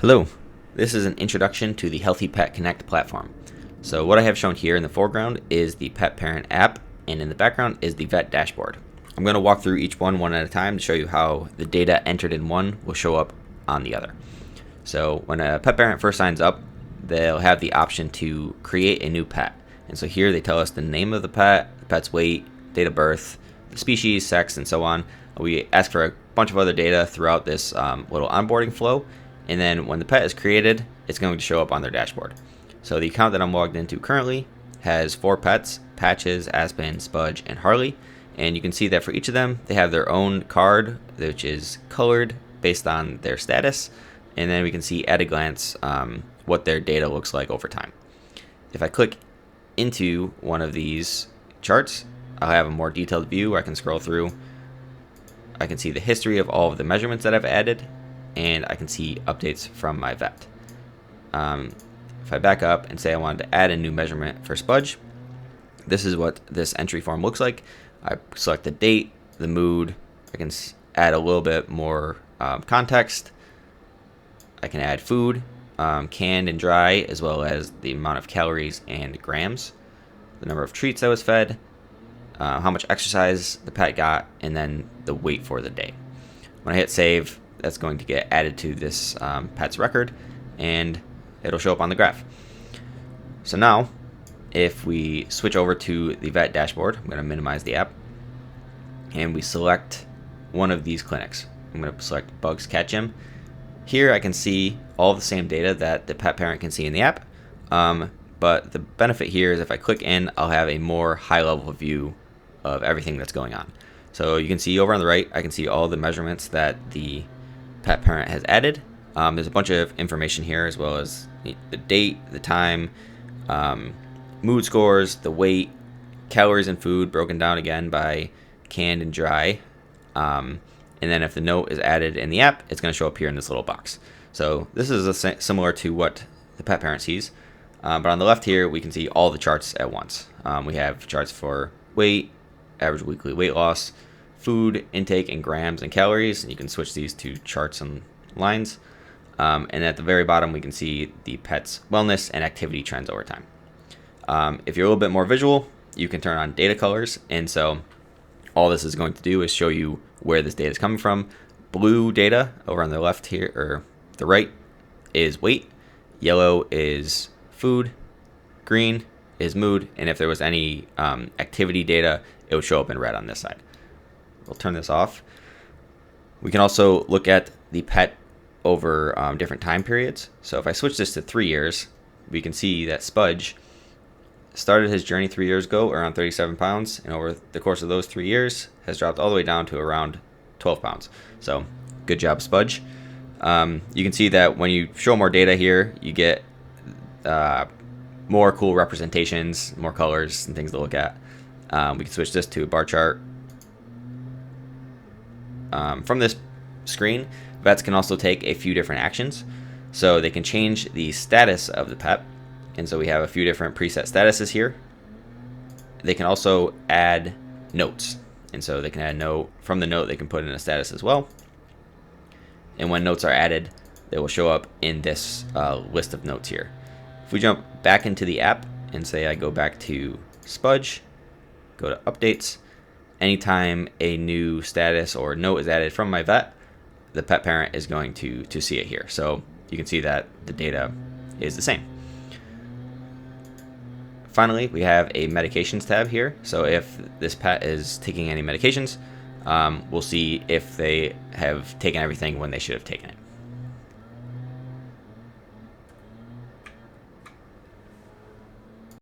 Hello, this is an introduction to the Healthy Pet Connect platform. So what I have shown here in the foreground is the Pet Parent app, and in the background is the vet dashboard. I'm going to walk through each one at a time to show you how the data entered in one will show up on the other. So when a pet parent first signs up, they'll have the option to create a new pet. And so here they tell us the name of the pet, the pet's weight, date of birth, the species, sex, and so on. We ask for a bunch of other data throughout this little onboarding flow. And then when the pet is created, it's going to show up on their dashboard. So the account that I'm logged into currently has 4 pets: Patches, Aspen, Spudge, and Harley. And you can see that for each of them, they have their own card, which is colored based on their status. And then we can see at a glance what their data looks like over time. If I click into one of these charts, I'll have a more detailed view where I can scroll through. I can see the history of all of the measurements that I've added, and I can see updates from my vet. If I back up and say I wanted to add a new measurement for Spudge, this is what this entry form looks like. I select the date, the mood. I can add a little bit more context. I can add food, canned and dry, as well as the amount of calories and grams, the number of treats that was fed, how much exercise the pet got, and then the weight for the day. When I hit save, that's going to get added to this pet's record, and it'll show up on the graph. So now, if we switch over to the vet dashboard, I'm going to minimize the app, and we select one of these clinics. I'm going to select Bugs Cat Gym. Here I can see all the same data that the pet parent can see in the app, but the benefit here is if I click in, I'll have a more high-level view of everything that's going on. So you can see over on the right, I can see all the measurements that the pet parent has added. There's a bunch of information here, as well as the date, the time, mood scores, the weight, calories and food broken down again by canned and dry. And then if the note is added in the app, it's going to show up here in this little box. So this is similar to what the pet parent sees. But on the left here, we can see all the charts at once. We have charts for weight, average weekly weight loss, food intake in grams and calories. And you can switch these to charts and lines. And at the very bottom, we can see the pet's wellness and activity trends over time. If you're a little bit more visual, you can turn on data colors. And so all this is going to do is show you where this data is coming from. Blue data over on the left here, or the right, is weight. Yellow is food. Green is mood. And if there was any activity data, it would show up in red on this side. We'll turn this off. We can also look at the pet over different time periods. So if I switch this to 3 years, we can see that Spudge started his journey 3 years ago around 37 pounds, and over the course of those 3 years has dropped all the way down to around 12 pounds. So good job, Spudge. You can see that when you show more data here, you get more cool representations, more colors and things to look at. We can switch this to a bar chart. From this screen, vets can also take a few different actions. So they can change the status of the pet. And so we have a few different preset statuses here. They can also add notes. And so they can add a note. From the note, they can put in a status as well. And when notes are added, they will show up in this list of notes here. If we jump back into the app and say I go back to Spudge, go to updates, anytime a new status or note is added from my vet, the pet parent is going to see it here. So you can see that the data is the same. Finally, we have a medications tab here. So if this pet is taking any medications, we'll see if they have taken everything when they should have taken it.